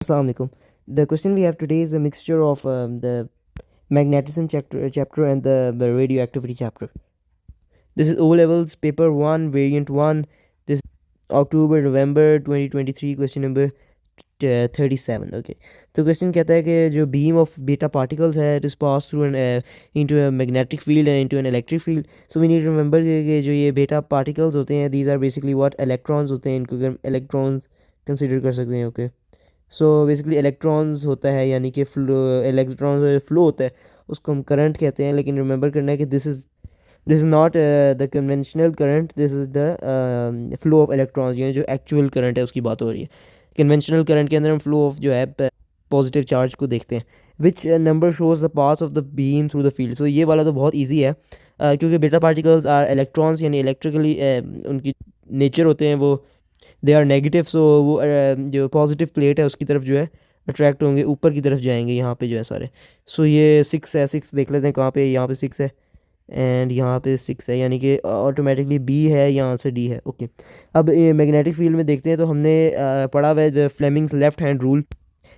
Assalamu alaikum. The question we have today is a mixture of the magnetism chapter and the radioactivity chapter. This is O levels paper 1 variant 1. This October November 2023 question number 37. Okay, तो question कहता है कि जो beam of beta particles है it is pass through an into a magnetic field and into an electric field. So we need to remember कि जो ये beta particles होते हैं these are basically what electrons होते हैं. इनको इलेक्ट्रॉन्स कंसिडर कर सकते हैं. ओके, सो बेसिकली इलेक्ट्रॉन्स होता है यानी कि इलेक्ट्रॉन्स फ्लो होता है उसको हम करंट कहते हैं. लेकिन रिमेंबर करना है कि this is not the conventional current, this is the flow of electrons. यानी जो एक्चुअल करंट है उसकी बात हो रही है. कन्वेंशनल करंट के अंदर हम फ्लो ऑफ जो है पॉजिटिव चार्ज को देखते हैं. Which number shows the pass of the beam through the field. So ये वाला तो बहुत ईजी है क्योंकि बीटा पार्टिकल्स आर इलेक्ट्रॉन्स यानी इलेक्ट्रिकली उनकी नेचर होते हैं वो दे आर नेगेटिव. सो वो जो पॉजिटिव प्लेट है उसकी तरफ जो है अट्रैक्ट होंगे, ऊपर की तरफ जाएंगे यहाँ पे जो है सारे. सो ये 6 है, 6 देख लेते हैं कहाँ पे. यहाँ पे 6 है एंड यहाँ पे 6 है यानी कि ऑटोमेटिकली बी है, यहाँ से डी है. ओके, अब मैग्नेटिक फील्ड में देखते हैं तो हमने पढ़ा हुआ है the Fleming's left hand rule.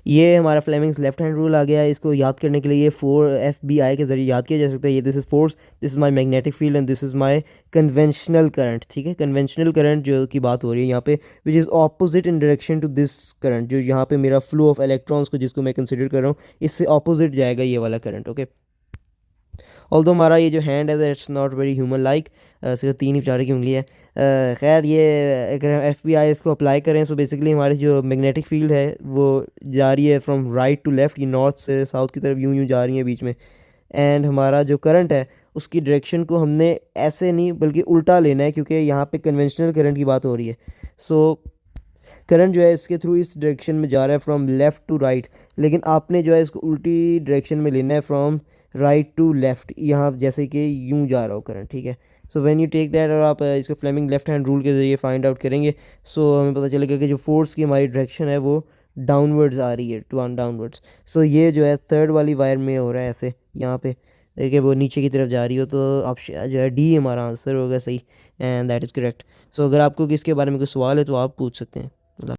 ये हमारा फ्लेमिंग्स लेफ्ट हैंड रूल आ गया है. इसको याद करने के लिए ये 4 FBI के ज़रिए याद किया जा सकता है. ये this is force, this is my magnetic field and this is my conventional current. ठीक है, कन्वेंशनल करंट जो की बात हो रही है यहाँ पे which is opposite in direction to this current. जो यहाँ पे मेरा फ्लो ऑफ इलेक्ट्रॉन्स को जिसको मैं कंसिडर कर रहा हूँ इससे ऑपोजिट जाएगा ये वाला करंट. ओके, ऑल्दो हमारा ये जो हैंड है that's not very human like, सिर्फ 3 ही बेचारे की उंगली है. खैर ये अगर हम FBI इसको अप्लाई करें सो बेसिकली हमारी जो मैग्नेटिक फील्ड है वो जा रही है फ्रॉम राइट टू लेफ़्ट. ये नॉर्थ से साउथ की तरफ यूं यूं जा रही है बीच में. एंड हमारा जो करंट है उसकी डायरेक्शन को हमने ऐसे नहीं बल्कि उल्टा लेना है क्योंकि यहाँ पे कन्वेंशनल करंट की बात हो रही है. सो करंट जो है इसके थ्रू इस डायरेक्शन में जा रहा है फ्रॉम लेफ़्ट टू राइट, लेकिन आपने जो है इसको उल्टी डायरेक्शन में लेना है फ्रॉम राइट टू लेफ़्ट. यहाँ जैसे कि यूं जा रहा हो करंट. ठीक है, so when you take that और आप इसको फ्लेमिंग लेफ्ट हैंड रूल के ज़रिए फाइंड आउट करेंगे सो हमें पता चलेगा कि जो फोर्स की हमारी डायरेक्शन है वो डाउनवर्ड्स आ रही है, टू डाउनवर्ड्स. सो ये जो है थर्ड वाली वायर में हो रहा है ऐसे यहाँ पे देखिए वो नीचे की तरफ जा रही हो तो ऑप्शन जो है डी हमारा आंसर होगा सही एंड दैट इज़ करेक्ट. सो अगर आपको किसके बारे में कोई सवाल है तो आप पूछ सकते हैं.